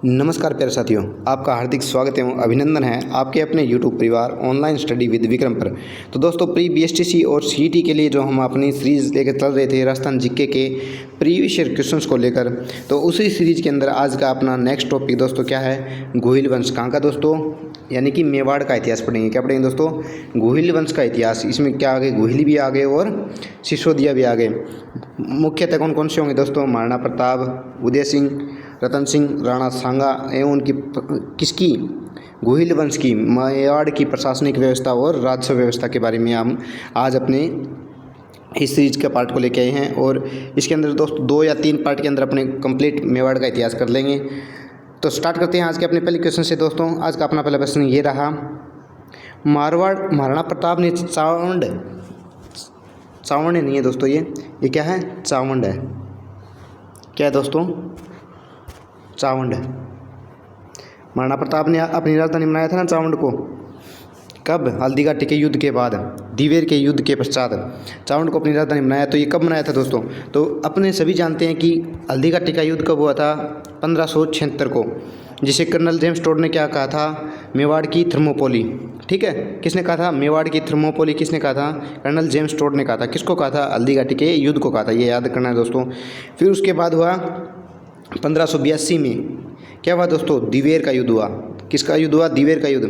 नमस्कार प्यारे साथियों, आपका हार्दिक स्वागत एवं अभिनंदन है आपके अपने YouTube परिवार ऑनलाइन स्टडी विद विक्रम पर। तो दोस्तों, प्री BSTC और CET के लिए जो हम अपनी सीरीज़ लेकर चल रहे थे राजस्थान जीके के प्रीवियस ईयर क्वेश्चंस को लेकर, तो उसी सीरीज़ के अंदर आज का अपना नेक्स्ट टॉपिक दोस्तों क्या है, गोहिल वंश। कहाँ का दोस्तों? यानी कि मेवाड़ का इतिहास पढ़ेंगे। क्या पढ़ेंगे दोस्तों? गोहिल वंश का इतिहास। इसमें क्या आ गए, गोहिल भी आ गए और सिसोदिया भी आ गए। मुख्यतः कौन कौन से होंगे दोस्तों? महाराणा प्रताप, उदय सिंह, रतन सिंह, राणा सांगा एवं उनकी किसकी, गोहिल वंश की, मेवाड़ की प्रशासनिक व्यवस्था और राजस्व व्यवस्था के बारे में हम आज अपने इस सीरीज के पार्ट को लेके आए हैं। और इसके अंदर दोस्तों 2 या 3 पार्ट के अंदर अपने कंप्लीट मेवाड़ का इतिहास कर लेंगे। तो स्टार्ट करते हैं आज के अपने पहले क्वेश्चन से दोस्तों। आज का अपना पहला प्रश्न ये रहा, मारवाड़ महाराणा प्रताप ने चावंड नहीं है दोस्तों, ये क्या है? चावंड है। क्या है दोस्तों? चावंड। महाराणा प्रताप ने अपनी राजधानी बनाया था ना चावंड को, कब? हल्दीघाटी के युद्ध के बाद, दिवेर के युद्ध के पश्चात चावंड को अपनी राजधानी बनाया। तो ये कब बनाया था दोस्तों? तो अपने सभी जानते हैं कि हल्दीघाटी का युद्ध कब हुआ था? 1576 को, जिसे कर्नल जेम्स टोड ने क्या कहा था? मेवाड़ की थर्मोपोली। ठीक है, किसने कहा था? मेवाड़ की थर्मोपोली किसने कहा था? कर्नल जेम्स टोड ने कहा था। किसको कहा था? हल्दीघाटी के युद्ध को कहा था, ये याद करना है दोस्तों। फिर उसके बाद हुआ 1582 में क्या हुआ दोस्तों? दिवेर का युद्ध हुआ। किसका युद्ध हुआ? दिवेर का युद्ध।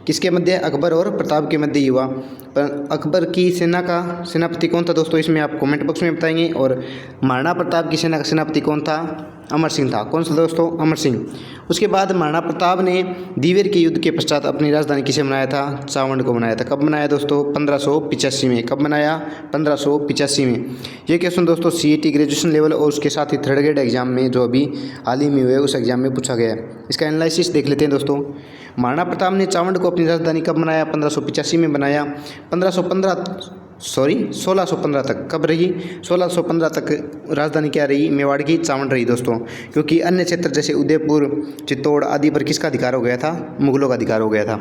किसके मध्य? अकबर और प्रताप के मध्य हुआ। पर अकबर की सेना का सेनापति कौन था दोस्तों? इसमें आप कमेंट बॉक्स में बताएंगे। और महाराणा प्रताप की सेना का सेनापति कौन था? अमर सिंह था। कौन सा दोस्तों? अमर सिंह। उसके बाद महाराणा प्रताप ने दिवेर के युद्ध के पश्चात अपनी राजधानी किसे बनाया था? चावंड को बनाया था। कब बनाया दोस्तों? 1585 में। कब बनाया? 1585 में। ये क्वेश्चन दोस्तों CET ग्रेजुएशन लेवल और उसके साथ ही 3rd ग्रेड एग्जाम में जो अभी हाल ही में हुए उस एग्जाम में पूछा गया है। इसका एनालिसिस देख लेते हैं दोस्तों। महाराणा प्रताप ने चावंड को अपनी राजधानी कब बनाया? 1585 में बनाया। 1615 तक कब रही? 1615 तक राजधानी क्या रही? मेवाड़ की चावंड रही दोस्तों, क्योंकि अन्य क्षेत्र जैसे उदयपुर, चित्तौड़ आदि पर किसका अधिकार हो गया था? मुगलों का अधिकार हो गया था।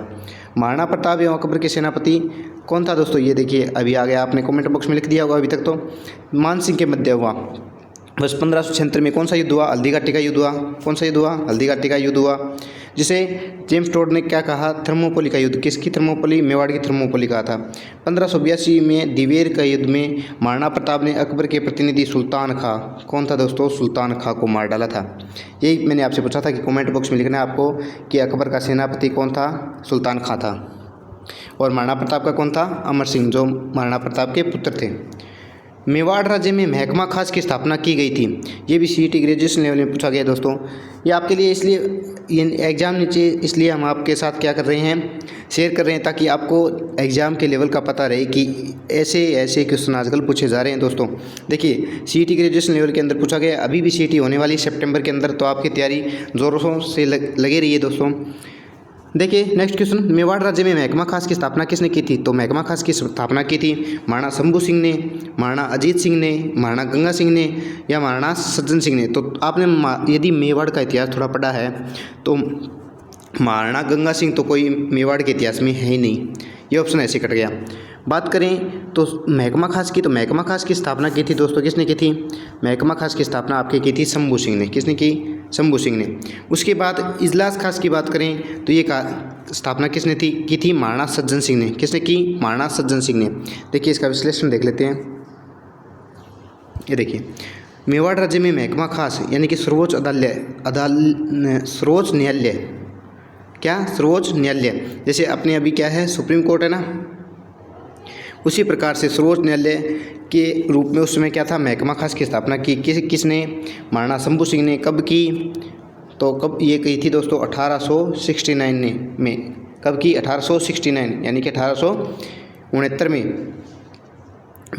महाराणा प्रताप एवं अकबर के सेनापति कौन था दोस्तों? ये देखिए अभी आ गया, आपने कमेंट बॉक्स में लिख दिया होगा अभी तक। तो मान सिंह के मध्य हुआ। बस 1576 में कौन सा युद्ध हुआ? हल्दीघाटी का युद्ध हुआ। कौन सा युद्ध हुआ? हल्दीघाटी का युद्ध हुआ, जिसे जेम्स टोड ने क्या कहा? थर्मोपोली का युद्ध। किसकी थर्मोपोली? मेवाड़ की थर्मोपोली कहा था। 1582 में दिवेर का युद्ध में महाराणा प्रताप ने अकबर के प्रतिनिधि सुल्तान खां, कौन था दोस्तों? सुल्तान खां को मार डाला था। यही मैंने आपसे पूछा था कि कमेंट बॉक्स में लिखना है आपको कि अकबर का सेनापति कौन था? सुल्तान खां था। और महाराणा प्रताप का कौन था? अमर सिंह, जो महाराणा प्रताप के पुत्र थे। मेवाड़ राज्य में महकमा खास की स्थापना की गई थी। ये भी CET ग्रेजुएशन लेवल में पूछा गया दोस्तों। ये आपके लिए इसलिए ये एग्ज़ाम नीचे इसलिए हम आपके साथ क्या कर रहे हैं, शेयर कर रहे हैं, ताकि आपको एग्ज़ाम के लेवल का पता रहे कि ऐसे ऐसे क्वेश्चन आजकल पूछे जा रहे हैं दोस्तों। देखिए CET ग्रेजुएशन लेवल के अंदर पूछा गया, अभी भी CET होने वाली सितंबर के अंदर, तो आपकी तैयारी ज़ोरों से लगे रही है दोस्तों। देखिए नेक्स्ट क्वेश्चन, मेवाड़ राज्य में महकमा खास की स्थापना किसने की थी? तो महकमा खास की स्थापना की थी महाराणा शंभू सिंह ने, महाराणा अजीत सिंह ने, महाराणा गंगा सिंह ने या महाराणा सज्जन सिंह ने। तो आपने यदि मेवाड़ का इतिहास थोड़ा पढ़ा है तो महाराणा गंगा सिंह तो कोई मेवाड़ के इतिहास में है ही नहीं, ये ऑप्शन ऐसे कट गया। बात करें तो महकमा खास की, तो महकमा खास की स्थापना की थी दोस्तों, किसने की थी? महकमा खास की स्थापना आपके की थी शंभू सिंह ने। किसने की? शंभू सिंह ने। उसके बाद इजलास खास की बात करें तो ये स्थापना किसने की थी? महाराणा सज्जन सिंह ने। किसने की? महाराणा सज्जन सिंह ने। देखिए इसका विश्लेषण देख लेते हैं। ये देखिए, मेवाड़ राज्य में महकमा खास यानी कि सर्वोच्च सर्वोच्च न्यायालय, क्या? सर्वोच्च न्यायालय, जैसे अपने अभी क्या है सुप्रीम कोर्ट है ना, उसी प्रकार से सर्वोच्च न्यायालय के रूप में उस समय क्या था? महकमा खास की स्थापना की किसने? महाराणा शंभू सिंह ने। कब की? तो कब ये की थी दोस्तों? 1869 में। कब की? 1869 यानी कि 1869 में।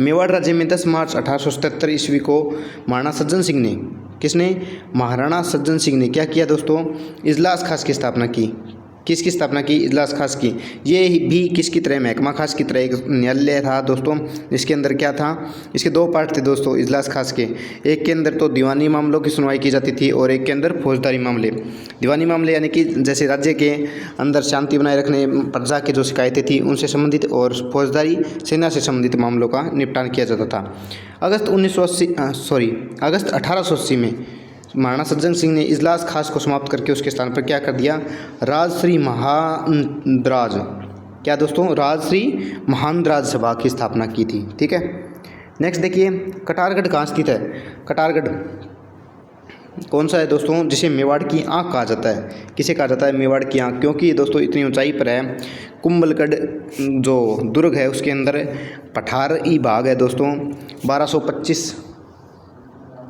मेवाड़ राज्य में 10 मार्च 1877 ईस्वी को महाराणा सज्जन सिंह ने, किसने? महाराणा सज्जन सिंह ने क्या किया दोस्तों? इजलास खास की स्थापना की। किसकी स्थापना की? इजलास खास की। ये भी किसकी तरह? महकमा खास की तरह एक न्यायालय था दोस्तों। इसके अंदर क्या था? इसके 2 पार्ट थे दोस्तों इजलास खास के। एक के अंदर तो दीवानी मामलों की सुनवाई की जाती थी और एक के अंदर फौजदारी मामले। दीवानी मामले यानी कि जैसे राज्य के अंदर शांति बनाए रखने, प्रजा की जो शिकायतें थी उनसे संबंधित, और फौजदारी सेना से संबंधित मामलों का निपटान किया जाता था। अगस्त 1880 में महाराणा सज्जन सिंह ने इजलास खास को समाप्त करके उसके स्थान पर क्या कर दिया, राजश्री महानंदराज, क्या दोस्तों, राजश्री महानंदराज सभा की स्थापना की थी। ठीक है, नेक्स्ट देखिए कटारगढ़ कहाँ स्थित है। कटारगढ़ कौन सा है दोस्तों, जिसे मेवाड़ की आंख कहा जाता है। किसे कहा जाता है, मेवाड़ की आंख, क्योंकि ये दोस्तों इतनी ऊंचाई पर है। कुंभलगढ़ जो दुर्ग है उसके अंदर पठार ई भाग है दोस्तों,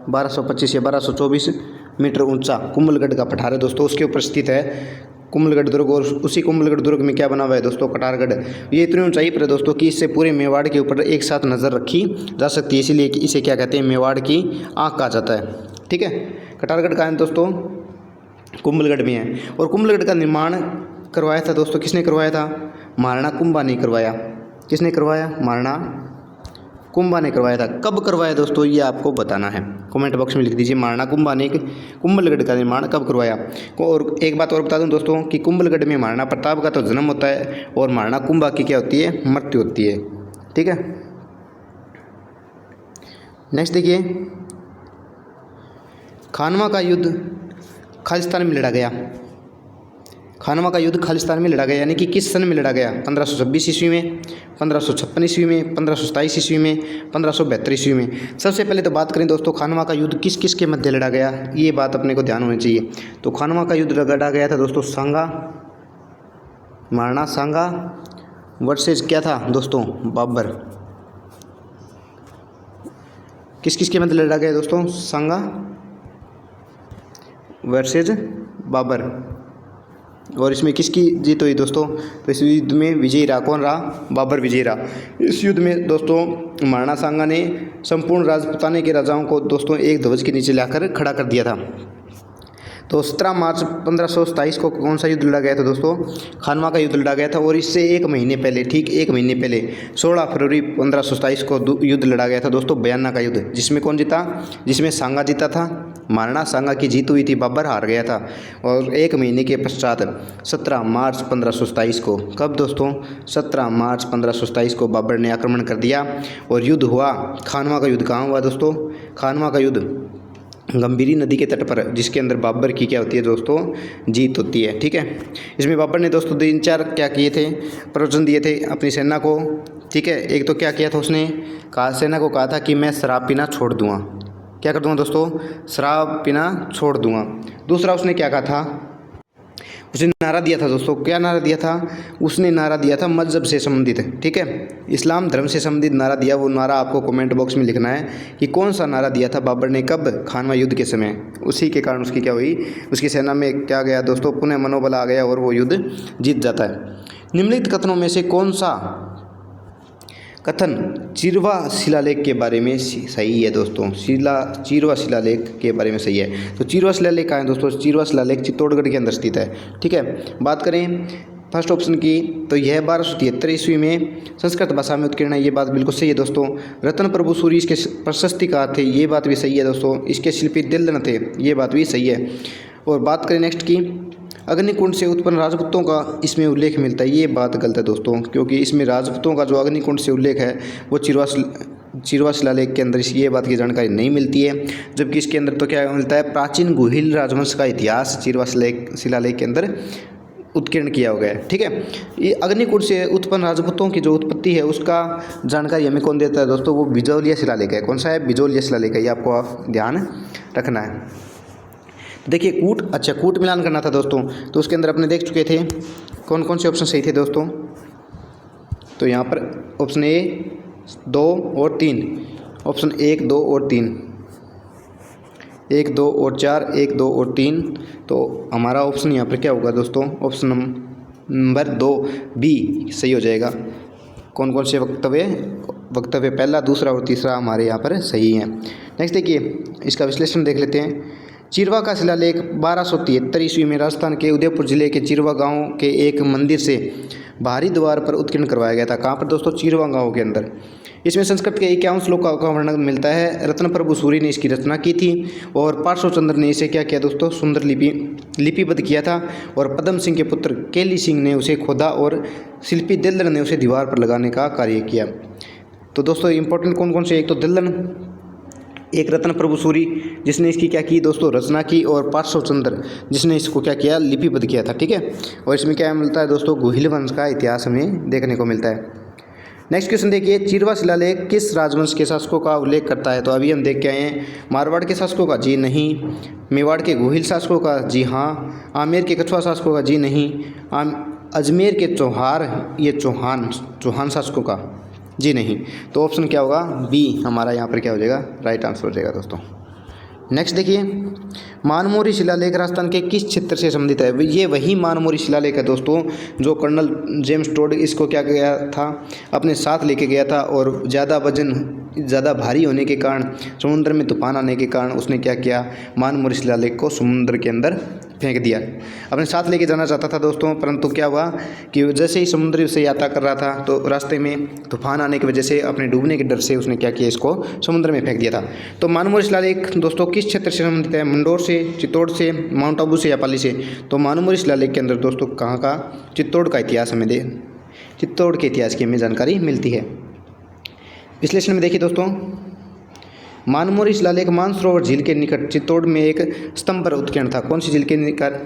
1225 या 1224 मीटर ऊंचा कुंभलगढ़ का पठार है दोस्तों, उसके ऊपर स्थित है कुंभलगढ़ दुर्ग। और उसी कुंभलगढ़ दुर्ग में क्या बना हुआ है दोस्तों, कटारगढ़। ये इतनी ऊंचाई पर है दोस्तों कि इससे पूरे मेवाड़ के ऊपर एक साथ नज़र रखी जा सकती है, इसीलिए कि इसे क्या कहते हैं, मेवाड़ की आंख कहा जाता है। ठीक है, कटारगढ़ कहाँ है दोस्तों, कुंभलगढ़ में है। और कुंभलगढ़ का निर्माण करवाया था दोस्तों, किसने करवाया था, महाराणा कुंभा ने करवाया। किसने करवाया, महाराणा कुंभा ने करवाया था। कब करवाया दोस्तों, ये आपको बताना है, कमेंट बॉक्स में लिख दीजिए महाराणा कुंभा ने कुंभलगढ़ का निर्माण कब करवाया। और एक बात और बता दूं दोस्तों कि कुंभलगढ़ में महाराणा प्रताप का तो जन्म होता है और महाराणा कुंभा की क्या होती है, मृत्यु होती है। ठीक है, नेक्स्ट देखिए खानवा का युद्ध खालिस्तान में लड़ा गया। खानवा का युद्ध खालिस्तान में लड़ा गया, यानी कि किस सन में लड़ा गया, 1526 ईस्वी में, 1556 ईस्वी में, 1527 ईस्वी में, 1572 ईस्वी में। सबसे पहले तो बात करें दोस्तों खानवा का युद्ध किस किस के मध्य लड़ा गया, ये बात अपने को ध्यान होनी चाहिए। तो खानवा का युद्ध लड़ा गया था दोस्तों सांगा, महाराणा सांगा वर्सेज क्या था दोस्तों, बाबर। किस किस के मध्य लड़ा गया दोस्तों, सांगा वर्सेज बाबर। और इसमें किसकी जीत हुई दोस्तों, तो इस युद्ध में विजयी रहा, कौन रहा, बाबर विजयी रहा। इस युद्ध में दोस्तों महाराणा सांगा ने संपूर्ण राजपूताने के राजाओं को दोस्तों एक ध्वज के नीचे लाकर खड़ा कर दिया था। तो 17 मार्च 1527 को कौन सा युद्ध लड़ा गया था दोस्तों, खानवा का युद्ध लड़ा गया था। और इससे एक महीने पहले, ठीक एक महीने पहले 16 फरवरी 1527 को युद्ध लड़ा गया था दोस्तों, बयाना का युद्ध, जिसमें कौन जीता, जिसमें सांगा जीता था, महाराणा सांगा की जीत हुई थी, बाबर हार गया था। और एक महीने के पश्चात 17 मार्च 1527 को, कब दोस्तों, 17 मार्च 1527 को बाबर ने आक्रमण कर दिया और युद्ध हुआ। खानवा का युद्ध कहाँ हुआ दोस्तों, खानवा का युद्ध गंभीरी नदी के तट पर, जिसके अंदर बाबर की क्या होती है दोस्तों, जीत होती है। ठीक है, इसमें बाबर ने दोस्तों 3-4 क्या किए थे, प्रवचन दिए थे अपनी सेना को। ठीक है, एक तो क्या किया था उसने, कहा सेना को कहा था कि मैं शराब पीना छोड़ दूंगा, क्या कर दूंगा दोस्तों, शराब पीना छोड़ दूंगा। दूसरा उसने क्या कहा था, उसने नारा दिया था दोस्तों, क्या नारा दिया था, उसने नारा दिया था मजहब से संबंधित। ठीक है, इस्लाम धर्म से संबंधित नारा दिया। वो नारा आपको कमेंट बॉक्स में लिखना है कि कौन सा नारा दिया था बाबर ने, कब, खानवा युद्ध के समय। उसी के कारण उसकी क्या हुई, उसकी सेना में क्या गया दोस्तों, पुनः मनोबल आ गया और वो युद्ध जीत जाता है। निम्नलिखित कथनों में से कौन सा कथन चिरवा शिलालेख के बारे में सही है दोस्तों, चिरवा शिलालेख के बारे में सही है। तो चिरवा शिलालेख कहाँ है दोस्तों, चिरवा शिलालेख चित्तौड़गढ़ के अंदर स्थित है। ठीक है, बात करें फर्स्ट ऑप्शन की, तो यह 1273 ईस्वी में संस्कृत भाषा में उत्कीर्ण है, ये बात बिल्कुल सही है दोस्तों। रतन प्रभु सूरी इसके प्रशस्तिकार थे, ये बात भी सही है दोस्तों। इसके शिल्पी दिल्लन थे, ये बात भी सही है। और बात करें नेक्स्ट की, अग्निकुंड से उत्पन्न राजपूतों का इसमें उल्लेख मिलता है, ये बात गलत है दोस्तों, क्योंकि इसमें राजपूतों का जो अग्निकुंड से उल्लेख है वो चिरवा शिलालेख के अंदर ये बात की जानकारी नहीं मिलती है। जबकि इसके अंदर तो क्या मिलता है, प्राचीन गुहिल राजवंश का इतिहास चिरवा शिलालेख के अंदर उत्कीर्ण किया हो गया है। ठीक है, ये अग्निकुंड से उत्पन्न राजपूतों की जो उत्पत्ति है उसका जानकारी हमें कौन देता है दोस्तों, वो बिजौलिया शिलालेख है। कौन सा है, बिजौलिया शिलालेख है, ये आपको ध्यान रखना है। देखिए कूट मिलान करना था दोस्तों, तो उसके अंदर अपने देख चुके थे कौन कौन से ऑप्शन सही थे दोस्तों। तो यहाँ पर ऑप्शन ए 2 और 3, ऑप्शन 1 2 और 3, 1 2 और 4, 1 2 और 3। तो हमारा ऑप्शन यहाँ पर क्या होगा दोस्तों, ऑप्शन नंबर 2 बी सही हो जाएगा। कौन कौन से वक्तव्य पहला, दूसरा और तीसरा हमारे यहाँ पर सही हैं। नेक्स्ट देखिए इसका विश्लेषण देख लेते हैं। चिरवा का शिलालेख 1273 ईस्वी में राजस्थान के उदयपुर जिले के चिरवा गांव के एक मंदिर से बाहरी द्वार पर उत्कीर्ण करवाया गया था। कहाँ पर दोस्तों, चिरवा गांव के अंदर। इसमें संस्कृत के 51 श्लोकों का वर्णन मिलता है। रत्न प्रभु सूरी ने इसकी रचना की थी और पार्श्वचंद्र ने इसे क्या किया दोस्तों, सुंदर लिपिबद्ध किया था। और पद्म सिंह के पुत्र केली सिंह ने उसे खोदा और शिल्पी दिल्लन ने उसे दीवार पर लगाने का कार्य किया। तो दोस्तों इंपॉर्टेंट कौन कौन से, एक तो दिल्लन, एक रत्न प्रभु सूरी जिसने इसकी क्या की दोस्तों, रचना की, और पार्श्व चंद्र जिसने इसको क्या किया, लिपिबद्ध किया था। ठीक है, और इसमें क्या मिलता है दोस्तों, गुहिल वंश का इतिहास हमें देखने को मिलता है। नेक्स्ट क्वेश्चन देखिए, चिरवा शिलालेख किस राजवंश के शासकों का उल्लेख करता है? तो अभी हम देख के आए हैं, मारवाड़ के शासकों का, जी नहीं। मेवाड़ के गुहिल शासकों का, जी हाँ। आमेर के कछुआ शासकों का, जी नहीं। अजमेर के चौहान शासकों का, जी नहीं। तो ऑप्शन क्या होगा, बी हमारा यहाँ पर क्या हो जाएगा, राइट आंसर हो जाएगा दोस्तों। नेक्स्ट देखिए, मानमोरी शिलालेख राजस्थान के किस क्षेत्र से संबंधित है? ये वही मानमोरी शिलालेख है दोस्तों जो कर्नल जेम्स टोड इसको क्या गया था, अपने साथ लेके गया था, और ज़्यादा भारी होने के कारण, समुद्र में तूफान आने के कारण उसने क्या किया, मानमोरी शिलालेख को समुद्र के अंदर फेंक दिया। अपने साथ लेके जाना चाहता था दोस्तों, परंतु क्या हुआ कि जैसे ही समुद्र से यात्रा कर रहा था तो रास्ते में तूफान आने की वजह से, अपने डूबने के डर से उसने क्या किया, इसको समुद्र में फेंक दिया था। तो मानमोरी शिलालेख दोस्तों किस क्षेत्र से संबंधित है? मंदसौर से, चित्तौड़ से, माउंट आबू से या पाली से? तो मानमोरी शिलालेख के अंदर दोस्तों कहाँ का, चित्तौड़ का इतिहास चित्तौड़ के इतिहास की हमें जानकारी मिलती है। विश्लेषण में देखिए दोस्तों, मानमोरी शिलालेख मानसरोवर झील के निकट चित्तौड़ में एक स्तंभ पर उत्कीर्ण था। कौन सी झील के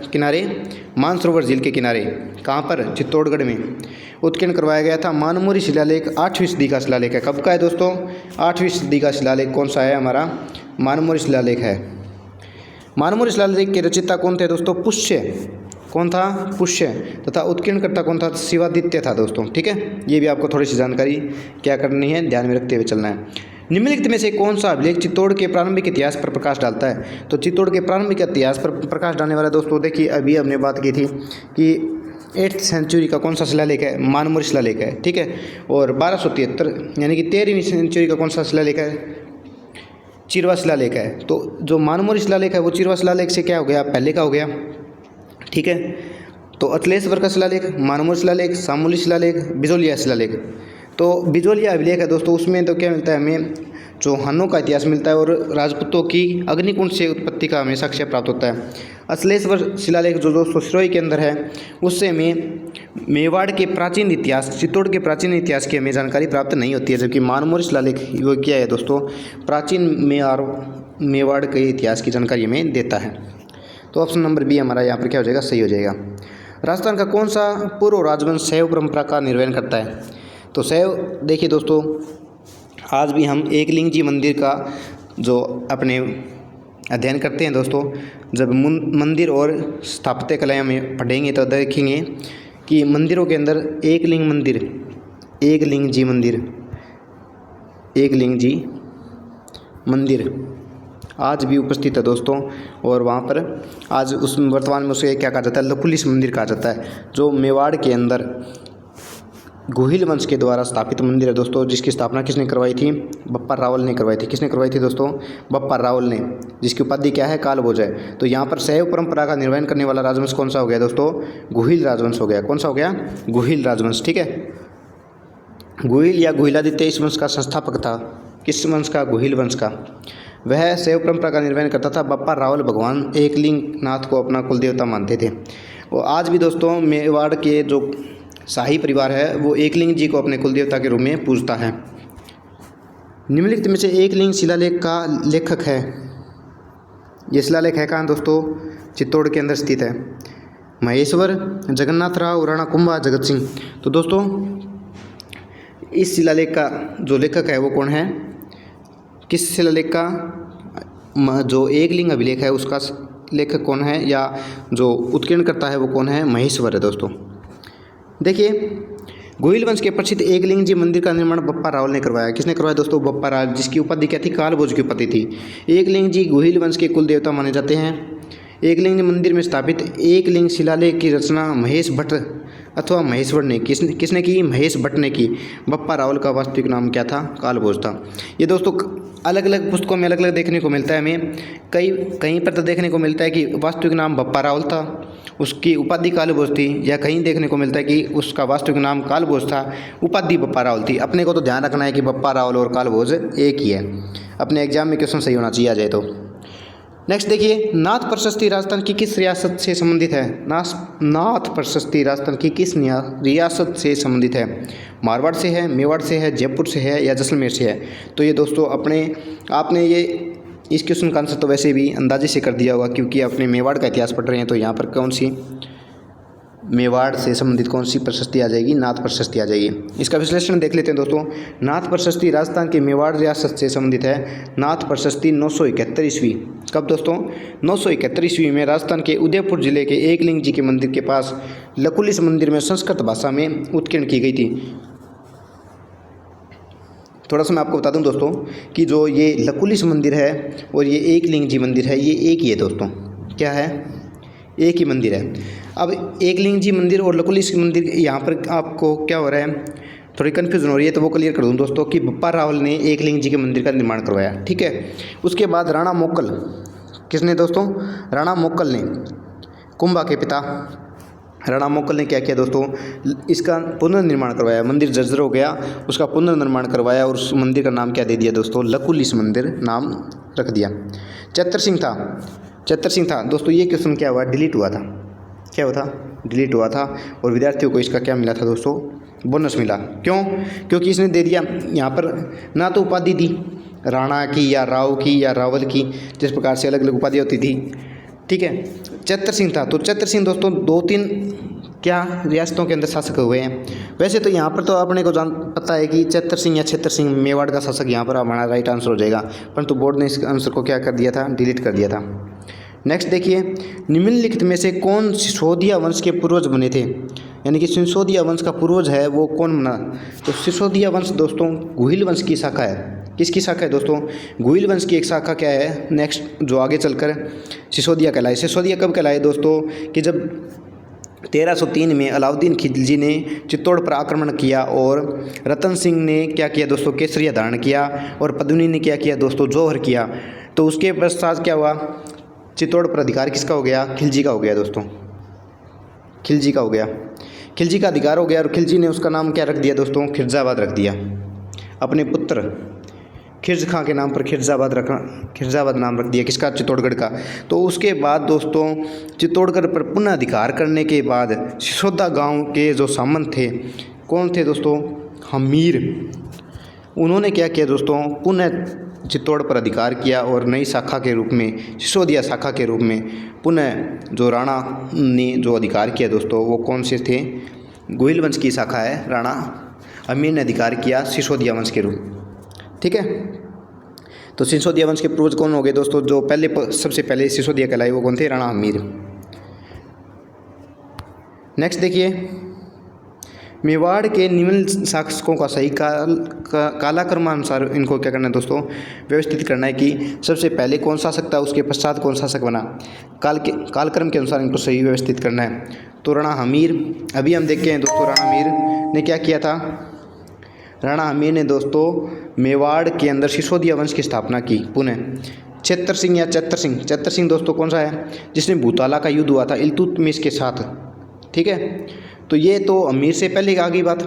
किनारे? मानसरोवर झील के किनारे। कहाँ पर? चित्तौड़गढ़ में उत्कीर्ण करवाया गया था। मानमोरी शिलालेख 8वीं सदी का शिलालेख है। कब का है दोस्तों? 8वीं सदी का शिलालेख कौन सा है? हमारा मानमोरी शिलालेख है। मानमोरी शिलालेख के रचयिता कौन थे दोस्तों? पुष्य। कौन था? पुष्य। तथा उत्कीर्णकर्ता कौन था? शिवादित्य था दोस्तों। ठीक है, ये भी आपको थोड़ी सी जानकारी क्या करनी है, ध्यान में रखते हुए चलना है। निम्नलिखित में से कौन सा अभिलेख चित्तौड़ के प्रारंभिक इतिहास पर प्रकाश डालता है? तो चित्तौड़ के प्रारंभिक इतिहास पर प्रकाश डालने वाला दोस्तों, देखिए अभी हमने बात की थी कि 8th सेंचुरी का कौन सा शिलालेख है? मानमोरी शिलालेख है। ठीक है, और 1273 यानी कि 13वीं सेंचुरी का कौन सा शिलालेख है? चिरवा शिलालेख है। तो जो मानमोरी शिलालेख है वो चिरवा शिलालेख से क्या हो गया, पहले का हो गया। ठीक है, तो अतलेश्वर का शिलालेख, मानमोरी शिलालेख, सामूली शिलालेख, बिजोलिया शिलालेख। तो बिजोलिया अभिलेख है दोस्तों, उसमें तो क्या मिलता है हमें, चौहानों का इतिहास मिलता है और राजपूतों की अग्निकुंड से उत्पत्ति का हमें साक्ष्य प्राप्त होता है। अश्लेश्वर शिलालेख जो दोस्तों सिरोही के अंदर है, उससे हमें मेवाड़ के प्राचीन इतिहास, चित्तौड़ के प्राचीन इतिहास की हमें जानकारी प्राप्त नहीं होती है। जबकि मानमोरी शिलालेख वो क्या है दोस्तों, प्राचीन मेवाड़ के इतिहास की जानकारी हमें देता है। तो ऑप्शन नंबर बी हमारा यहाँ पर क्या हो जाएगा, सही हो जाएगा। राजस्थान का कौन सा पूर्व राजवंश शैव परंपरा का निर्वहन करता है? तो शैव, देखिए दोस्तों, आज भी हम एकलिंग जी मंदिर का जो अपने अध्ययन करते हैं दोस्तों, जब मंदिर और स्थापत्य कला में पढ़ेंगे तो देखेंगे कि मंदिरों के अंदर एकलिंग जी मंदिर आज भी उपस्थित है दोस्तों। और वहाँ पर आज उस वर्तमान में उसे क्या कहा जाता है, लकुलिश मंदिर कहा जाता है, जो मेवाड़ के अंदर गुहिल वंश के द्वारा स्थापित मंदिर है दोस्तों, जिसकी स्थापना किसने करवाई थी? बप्पा रावल ने करवाई थी। किसने करवाई थी दोस्तों? बप्पा रावल ने, जिसकी उपाधि क्या है, कालभोज है। तो यहाँ पर शैव परंपरा का निर्वहन करने वाला राजवंश कौन सा हो गया दोस्तों? गुहिल राजवंश हो गया। कौन सा हो गया? गुहिल राजवंश। ठीक है, गुहिल या गुहिलादित्य इस वंश का संस्थापक था। किस वंश का? गुहिल वंश का। वह शैव परंपरा का निर्वहन करता था। बप्पा रावल भगवान एकलिंग नाथ को अपना कुलदेवता मानते थे। और आज भी दोस्तों मेवाड़ के जो शाही परिवार है वो एकलिंग जी को अपने कुलदेवता के रूप में पूजता है। निम्नलिखित में से एकलिंग शिलालेख का लेखक है? ये शिलालेख है कहाँ दोस्तों? चित्तौड़ के अंदर स्थित है। महेश्वर, जगन्नाथ राव, राणा कुंभा, जगत सिंह। तो दोस्तों इस शिलालेख का जो लेखक है वो कौन है? किस शिलालेख का? जो एकलिंग अभिलेख है उसका लेखक कौन है, या जो उत्कीर्ण करता है वो कौन है? महेश्वर है दोस्तों। देखिए, गुहिल वंश के प्रसिद्ध एकलिंग जी मंदिर का निर्माण बप्पा रावल ने करवाया। किसने करवाया दोस्तों? बप्पा रावल, जिसकी उपाधि क्या थी? कालभोज की उपाधि थी। एकलिंग जी गुहिल वंश के कुल देवता माने जाते हैं। एकलिंग मंदिर में स्थापित एकलिंग शिलालेख की रचना महेश भट्ट अथवा महेश्वर ने किसने की? महेश भट्ट ने की। बप्पा रावल का वास्तविक नाम क्या था? कालभोज था। ये दोस्तों अलग अलग पुस्तकों में अलग अलग देखने को मिलता है हमें। कहीं पर तो देखने को मिलता है कि वास्तविक नाम बप्पा रावल था, उसकी उपाधि कालभोज थी, या कहीं देखने को मिलता है कि उसका वास्तविक नाम कालभोज था, उपाधि बप्पा रावल थी। अपने को तो ध्यान रखना है कि बप्पा रावल और कालभोज एक ही है। अपने एग्जाम में क्वेश्चन सही होना चाहिए आ जाए तो। नेक्स्ट देखिए, नाथ प्रशस्ति राजस्थान की किस रियासत से संबंधित है? नाथ प्रशस्ति राजस्थान की किस रियासत से संबंधित है? मारवाड़ से है, मेवाड़ से है, जयपुर से है, या जैसलमेर से है? तो ये दोस्तों आपने ये इस क्वेश्चन का आंसर तो वैसे भी अंदाजे से कर दिया होगा, क्योंकि अपने मेवाड़ का इतिहास पढ़ रहे हैं। तो यहाँ पर कौन सी मेवाड़ से संबंधित कौन सी प्रशस्ति आ जाएगी? नाथ प्रशस्ति आ जाएगी। इसका विश्लेषण देख लेते हैं दोस्तों। नाथ प्रशस्ति राजस्थान के मेवाड़ रियासत से संबंधित है। नाथ प्रशस्ति 971 ईस्वी। कब दोस्तों? 971 ईस्वी में राजस्थान के उदयपुर जिले के एकलिंग जी के मंदिर के पास लकुलिस मंदिर में संस्कृत भाषा में उत्कीर्ण की गई थी। थोड़ा सा मैं आपको बता दूं दोस्तों कि जो ये लकुलिस मंदिर है और ये एकलिंग जी मंदिर है, ये एक ही है दोस्तों। क्या है? एक ही मंदिर है। अब एकलिंग जी मंदिर और लकुलिस मंदिर, यहाँ पर आपको क्या हो रहा है, थोड़ी कन्फ्यूजन हो रही है, तो वो क्लियर कर दूं दोस्तों कि बप्पा रावल ने एकलिंग जी के मंदिर का निर्माण करवाया। ठीक है। उसके बाद राणा मोक्कल, किसने दोस्तों? राणा मोक्कल ने, कुंभा के पिता राणा मोक्कल ने क्या किया दोस्तों? इसका पुनर्निर्माण करवाया। मंदिर जर्जर हो गया, उसका पुनर्निर्माण करवाया और उस मंदिर का नाम क्या दे दिया दोस्तों? लकुलिस मंदिर नाम रख दिया। चतर सिंह था दोस्तों। ये क्वेश्चन क्या हुआ? डिलीट हुआ था। क्या हुआ था? डिलीट हुआ था। और विद्यार्थियों को इसका क्या मिला था दोस्तों? बोनस मिला। क्यों? क्योंकि इसने दे दिया यहाँ पर ना तो उपाधि दी राणा की या राव की या रावल की, जिस प्रकार से अलग अलग उपाधि होती थी। ठीक है। चतर सिंह था। तो चतर सिंह दोस्तों 2-3 क्या रियासतों के अंदर शासक हुए हैं। वैसे तो यहाँ पर तो अपने को पता है कि चतर सिंह या छतर सिंह मेवाड़ का शासक यहाँ पर हमारा राइट आंसर हो जाएगा, परंतु बोर्ड ने इस आंसर को क्या कर दिया था? डिलीट कर दिया था। नेक्स्ट देखिए, निम्नलिखित में से कौन सिसोदिया वंश के पूर्वज बने थे? यानी कि सिसोदिया वंश का पूर्वज है वो कौन बना? तो सिसोदिया वंश दोस्तों गुहिल वंश की शाखा है। किसकी शाखा है दोस्तों? गुहिल वंश की एक शाखा क्या है नेक्स्ट, जो आगे चलकर सिसोदिया कहलाए। सिसोदिया कब कहलाए दोस्तों? कि जब 1303 में अलाउद्दीन खिलजी ने चित्तौड़ पर आक्रमण किया और रतन सिंह ने क्या किया दोस्तों? केसरिया धारण किया और पद्मिनी ने क्या किया दोस्तों? जौहर किया। तो उसके पश्चात क्या हुआ? चित्तौड़ पर अधिकार किसका हो गया? खिलजी का हो गया दोस्तों। खिलजी का हो गया। खिलजी का अधिकार हो गया और खिलजी ने उसका नाम क्या रख दिया दोस्तों? खिरजाबाद रख दिया। अपने पुत्र खिर्ज खां के नाम पर खिरजाबाद नाम रख दिया। किसका? चित्तौड़गढ़ का। तो उसके बाद दोस्तों चित्तौड़गढ़ पर पुनः अधिकार करने के बाद सिसोदा गांव के जो सामंत थे, कौन थे दोस्तों? हमीर। उन्होंने क्या किया दोस्तों? पुनः चित्तौड़ पर अधिकार किया और नई शाखा के रूप में, सिसोदिया शाखा के रूप में पुनः जो राणा ने जो अधिकार किया दोस्तों, वो कौन से थे? गुहिल वंश की शाखा है। राणा हमीर ने अधिकार किया सिसोदिया वंश के रूप। ठीक है। तो सिसोदिया वंश के पूर्वज कौन हो गए दोस्तों? जो सबसे पहले सिसोदिया कहलाए वो कौन थे? राणा हमीर। नेक्स्ट देखिए, मेवाड़ के निम्न शासकों का सही कालक्रमानुसार इनको क्या करना है दोस्तों? व्यवस्थित करना है कि सबसे पहले कौन शासक था, उसके पश्चात कौन शासक बना। कालक्रम के अनुसार इनको सही व्यवस्थित करना है। तो राणा हमीर, अभी हम देखते हैं दोस्तों, राणा हमीर ने क्या किया था? राणा हमीर ने दोस्तों मेवाड़ के अंदर सिसोदिया वंश की स्थापना की पुनः। चतर सिंह या चतर सिंह दोस्तों कौन सा है? जिसने भूताला का युद्ध हुआ था इल्तुतमिश के साथ। ठीक है। तो ये तो अमीर से पहले आ गई बात,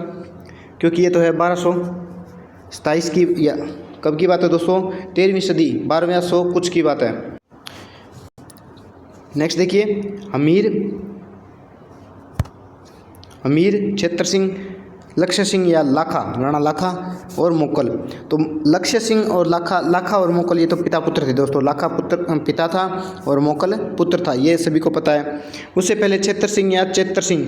क्योंकि ये तो है 1227 की, या कब की बात है दोस्तों? 13वीं सदी, 1200 कुछ की बात है। नेक्स्ट देखिए, अमीर, छतर सिंह, लक्ष्य सिंह या लाखा, राणा लाखा और मोक्कल। तो लक्ष्य सिंह और लाखा और मोक्कल ये तो पिता पुत्र थे दोस्तों। लाखा पिता था और मोक्कल पुत्र था, ये सभी को पता है। उससे पहले छतर सिंह या चेतर सिंह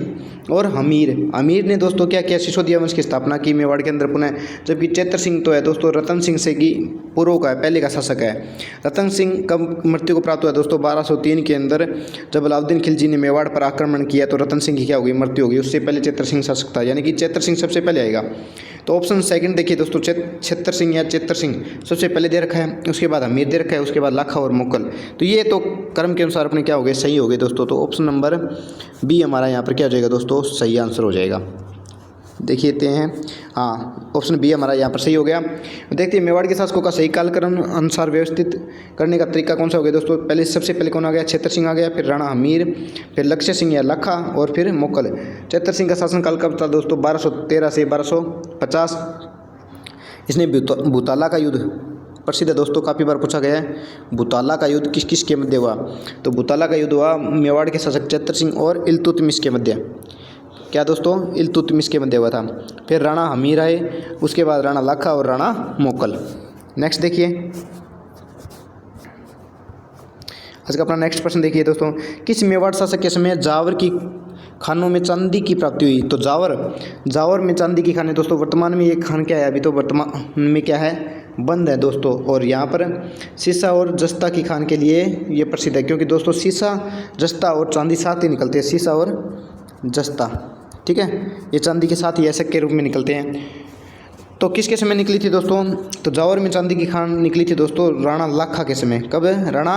और अमीर ने दोस्तों क्या किया? सिसोदिया वंश की स्थापना की मेवाड़ के अंदर पुनः। जबकि चेतर सिंह तो है दोस्तों रतन सिंह से की पूर्व का है, पहले का शासक है। रतन सिंह कब मृत्यु को प्राप्त हुआ दोस्तों? 1203 के अंदर जब अलाउद्दीन खिलजी ने मेवाड़ पर आक्रमण किया तो रतन सिंह की क्या हो गई? मृत्यु हो गई। उससे पहले चेतर सिंह शासक था, यानी कि चेतर सिंह सबसे पहले आएगा। तो ऑप्शन सेकंड देखिए दोस्तों, छतर सिंह या चेतर सिंह सबसे पहले दे रखा है, उसके बाद अमीर दे रखा है, उसके बाद लाखा और मोक्कल। तो ये तो क्रम के अनुसार अपने क्या हो गए? सही हो गए दोस्तों। तो ऑप्शन नंबर बी हमारा यहाँ पर क्या हो जाएगा दोस्तों? सही आंसर हो जाएगा। देखते हैं, हाँ ऑप्शन बी हमारा यहाँ पर सही हो गया। देखते हैं मेवाड़ के शासकों का सही कालक्रम अनुसार व्यवस्थित करने का तरीका कौन सा हो गया दोस्तों? पहले सबसे पहले कौन आ गया? छतर सिंह आ गया, फिर राणा हमीर, फिर लक्ष्य सिंह या लाखा और फिर मोक्कल। छतर सिंह का शासनकाल कब था दोस्तों? 1213 से 1250। इसने भूताला का युद्ध प्रसिद्ध है दोस्तों, काफ़ी बार पूछा गया है। भूताला का युद्ध किस किस के मध्य हुआ? तो भूताला का युद्ध हुआ मेवाड़ के शासक चतर सिंह और इल्तुतमिश के मध्य। क्या दोस्तों? इल्तुतमिश के मध्य हुआ था। फिर राणा हमीर आए, उसके बाद राणा लाखा और राणा मोक्कल। नेक्स्ट देखिए, आज का अपना नेक्स्ट प्रश्न देखिए दोस्तों, किस मेवाड़ शासक के समय जावर की खानों में चांदी की प्राप्ति हुई? तो जावर में चांदी की खानें दोस्तों, वर्तमान में ये खान क्या है, अभी तो वर्तमान में क्या है, बंद है दोस्तों। और यहाँ पर सीसा और जस्ता की खान के लिए ये प्रसिद्ध है, क्योंकि दोस्तों सीसा, जस्ता और चांदी साथ ही निकलते हैं, सीसा और जस्ता, ठीक है, ये चांदी के साथ ही ऐसे के रूप में निकलते हैं। तो किसके समय निकली थी दोस्तों? तो जावर में चांदी की खान निकली थी दोस्तों राणा लाखा के समय। कब? राणा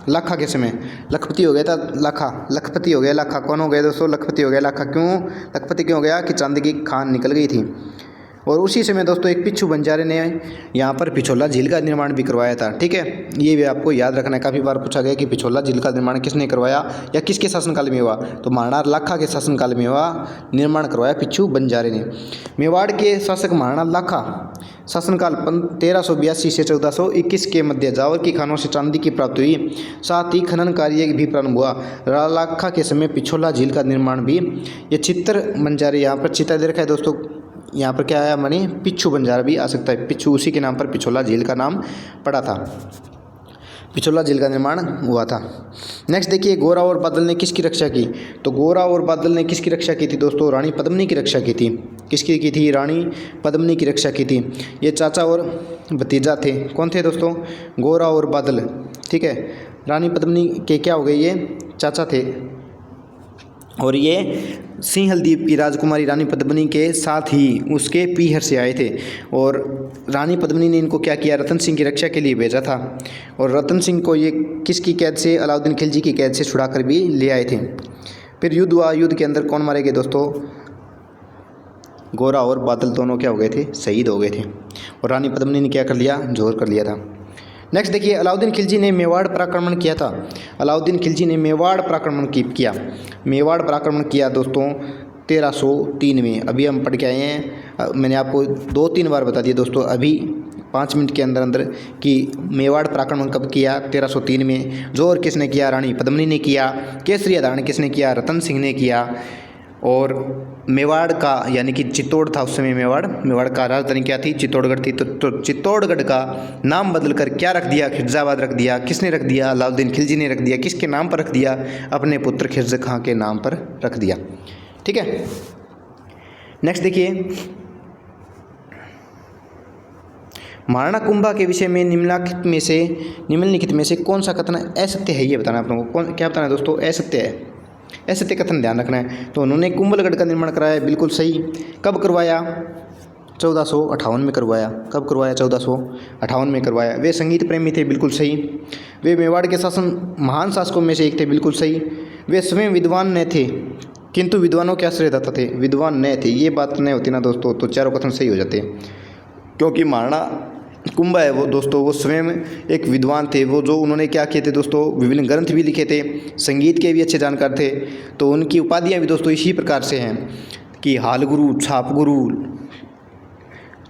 लाखा के समय। लखपति हो गया था लाखा, लखपति हो गया लाखा। कौन हो गया दोस्तों? लखपति हो गया लाखा। क्यों लखपति क्यों हो गया? कि चांदी की खान निकल गई थी। और उसी समय दोस्तों एक पिच्छू बंजारे ने यहाँ पर पिछोला झील का निर्माण भी करवाया था, ठीक है, ये भी आपको याद रखना है। काफ़ी बार पूछा गया कि पिछोला झील का निर्माण किसने करवाया या किसके शासनकाल में हुआ? तो महाराणा लाखा के शासनकाल में हुआ, निर्माण करवाया पिच्छू बंजारे ने। मेवाड़ के शासक महाराणा लाखा शासनकाल 1382 से 1421 के मध्य जावर की खानों से चांदी की प्राप्ति हुई, साथ ही खनन कार्य भी प्रारंभ हुआ। राणा लाखा के समय पिछोला झील का निर्माण भी। ये चित्र बंजारे, यहाँ पर चित्र दे रखा है दोस्तों, यहाँ पर क्या आया मानी? पिच्छू बंजारा भी आ सकता है। पिच्छू उसी के नाम पर पिछोला झील का नाम पड़ा था, पिछोला झील का निर्माण हुआ था। नेक्स्ट देखिए, गोरा और बादल ने किसकी रक्षा की? तो गोरा और बादल ने किसकी रक्षा की थी दोस्तों? रानी पद्मिनी की रक्षा की थी। किसकी की थी? रानी पद्मिनी की रक्षा की थी। ये चाचा और भतीजा थे। कौन थे दोस्तों? गोरा और बादल, ठीक है। रानी पद्मिनी के क्या हो गए? ये चाचा थे। और ये सिंहल द्वीप की राजकुमारी रानी पद्मिनी के साथ ही उसके पीहर से आए थे। और रानी पद्मिनी ने इनको क्या किया? रतन सिंह की रक्षा के लिए भेजा था। और रतन सिंह को ये किसकी कैद से? अलाउद्दीन खिलजी की कैद से छुड़ा कर भी ले आए थे। फिर युद्ध हुआ। युद्ध के अंदर कौन मारे गए दोस्तों? गोरा और बादल दोनों क्या हो गए थे? शहीद हो गए थे। और रानी पद्मिनी ने क्या कर लिया? जोर कर लिया था। नेक्स्ट देखिए, अलाउद्दीन खिलजी ने मेवाड़ पर आक्रमण किया था। अलाउद्दीन खिलजी ने मेवाड़ पर आक्रमण किया। मेवाड़ पर आक्रमण किया दोस्तों 1303 में। अभी हम पढ़ के आए हैं, मैंने आपको 2-3 बार बता दिया दोस्तों अभी 5 मिनट के अंदर अंदर कि मेवाड़ पर आक्रमण कब किया? 1303 में। जोर किसने किया? रानी पद्मिनी ने किया। केसरिया धारण किसने किया? रतन सिंह ने किया। और मेवाड़ का यानी कि चित्तौड़ था उस समय, मेवाड़ का राजधानी क्या थी? चित्तौड़गढ़ थी। तो चित्तौड़गढ़ का नाम बदलकर क्या रख दिया? खिरजाबाद रख दिया। किसने रख दिया? अलाउद्दीन खिलजी ने रख दिया। किसके नाम पर रख दिया? अपने पुत्र खिरज खां के नाम पर रख दिया, ठीक है। नेक्स्ट देखिए, महाराणा कुंभा के विषय में निम्नलिखित में से कौन सा कथन असत्य है? ये बताना आप लोगों को। क्या बताना है दोस्तों? असत्य है। असत्य कथन ध्यान रखना है। तो उन्होंने कुंभलगढ़ का निर्माण कराया, बिल्कुल सही। कब करवाया? 1458 में करवाया। कब करवाया? 1458 में करवाया। वे संगीत प्रेमी थे, बिल्कुल सही। वे मेवाड़ के महान शासकों में से एक थे, बिल्कुल सही। वे स्वयं विद्वान न थे, किंतु विद्वानों के आश्रयदाता थे। विद्वान न थे, ये बात नहीं होती ना दोस्तों, तो चारों कथन सही हो जाते हैं। क्योंकि महाराणा कुंभा है वो दोस्तों, वो स्वयं एक विद्वान थे। वो जो उन्होंने क्या किए थे दोस्तों? विभिन्न ग्रंथ भी लिखे थे, संगीत के भी अच्छे जानकार थे। तो उनकी उपाधियां भी दोस्तों इसी प्रकार से हैं कि हाल गुरु, छाप गुरु,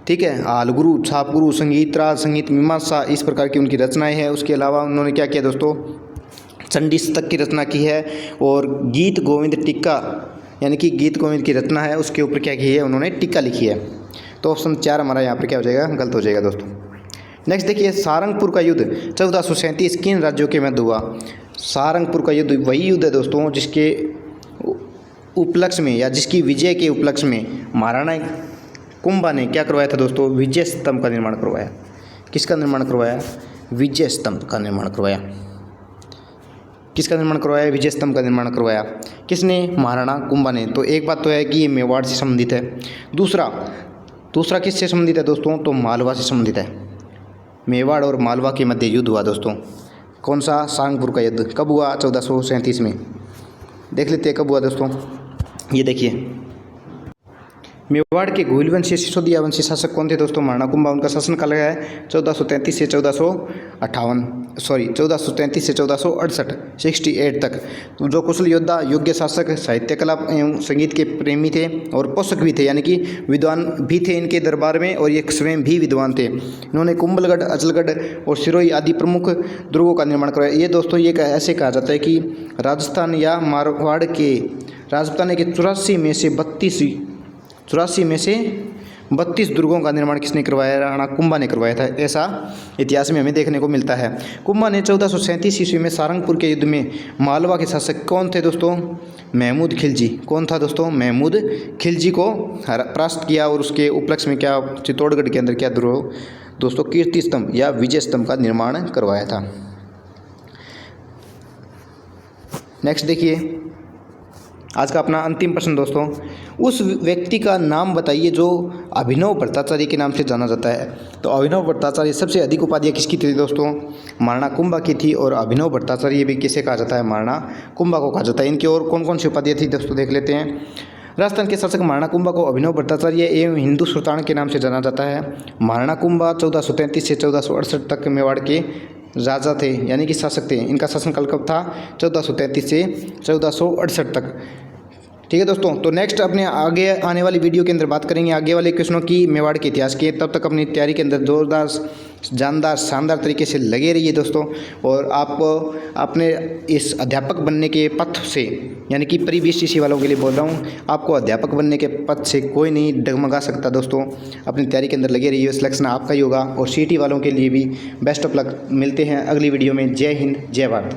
ठीक है, हाल गुरु, छाप गुरु, संगीत राज, संगीत मीमांसा, इस प्रकार की उनकी रचनाएं हैं। उसके अलावा उन्होंने क्या किया दोस्तों? चंडी शतक की रचना की है। और गीत गोविंद टीका, यानी कि गीत गोविंद की रचना है, उसके ऊपर क्या की है? उन्होंने टीका लिखी है। तो ऑप्शन 4 हमारा यहाँ पर क्या हो जाएगा? गलत हो जाएगा दोस्तों। नेक्स्ट देखिए, सारंगपुर का युद्ध 1437 किन राज्यों के मध्य हुआ? सारंगपुर का युद्ध वही युद्ध है दोस्तों जिसके उपलक्ष्य में या जिसकी विजय के उपलक्ष्य में महाराणा कुंभा ने क्या करवाया था दोस्तों? विजय स्तंभ का निर्माण करवाया। किसका निर्माण करवाया? विजय स्तंभ का निर्माण करवाया। किसका निर्माण करवाया? विजय स्तंभ का निर्माण करवाया। किसने? महाराणा कुंभा ने। तो एक बात तो है कि ये मेवाड़ से संबंधित है। दूसरा किससे संबंधित है दोस्तों? तो मालवा से संबंधित है। मेवाड़ और मालवा के मध्य युद्ध हुआ दोस्तों। कौन सा? सारंगपुर का युद्ध। कब हुआ? 1437 में। देख लेते हैं कब हुआ दोस्तों। ये देखिए, मेवाड़ के घुइल वंशीय सिसोदिया वंशी शासक कौन थे दोस्तों? महाराणा कुंभा। उनका शासनकाल है 1433 से 1468 68 तक। तो जो कुशल योद्धा, योग्य शासक, साहित्य कला एवं संगीत के प्रेमी थे और पोषक भी थे, यानी कि विद्वान भी थे इनके दरबार में और ये स्वयं भी विद्वान थे। इन्होंने कुंभलगढ़, अचलगढ़ और सिरोही आदि प्रमुख दुर्गों का निर्माण कराया। ये दोस्तों ये ऐसे कहा जाता है कि राजस्थान या मारवाड़ के राजपूताने के 84 में से 32 दुर्गों का निर्माण किसने करवाया? राणा कुंभा ने करवाया था, ऐसा इतिहास में हमें देखने को मिलता है। कुंभा ने 1437 ईस्वी में सारंगपुर के युद्ध में मालवा के शासक कौन थे दोस्तों? महमूद खिलजी। कौन था दोस्तों? महमूद खिलजी को परास्त किया और उसके उपलक्ष्य में क्या चित्तौड़गढ़ के अंदर क्या दोस्तों कीर्ति स्तंभ या विजय स्तंभ का निर्माण करवाया था। नेक्स्ट देखिए आज का अपना अंतिम प्रश्न दोस्तों, उस व्यक्ति का नाम बताइए जो अभिनव भट्टाचार्य के नाम से जाना जाता है। तो अभिनव भट्टाचार्य सबसे अधिक उपाधियाँ किसकी थी दोस्तों? महाराणा कुंभा की थी। और अभिनव भट्टाचार्य भी किसे कहा जाता है? महाराणा कुंभा को कहा जाता है। इनकी और कौन कौन सी उपाधियाँ थी दोस्तों देख लेते हैं। राजस्थान के शासक महाराणा कुंभा को अभिनव भट्टाचार्य एवं हिंदू सुल्तान के नाम से जाना जाता है। महाराणा कुंभा 1433 से 1468 तक मेवाड़ के राजा थे, यानी कि शासक थे। इनका शासनकाल कब था? 1433 से 1468 तक। ठीक है दोस्तों, तो नेक्स्ट अपने आगे आने वाली वीडियो के अंदर बात करेंगे आगे वाले क्वेश्चनों की, मेवाड़ के इतिहास की। तब तक अपनी तैयारी के अंदर जोरदार जानदार शानदार तरीके से लगे रहिए दोस्तों। और आप अपने इस अध्यापक बनने के पथ से, यानी कि प्री बीसीसी वालों के लिए बोल रहा हूँ, आपको अध्यापक बनने के पथ से कोई नहीं डगमगा सकता दोस्तों। अपनी तैयारी के अंदर लगे रहिए, सिलेक्शन आपका ही होगा। और सीटी वालों के लिए भी बेस्ट ऑफ लक। मिलते हैं अगली वीडियो में। जय हिंद, जय भारत।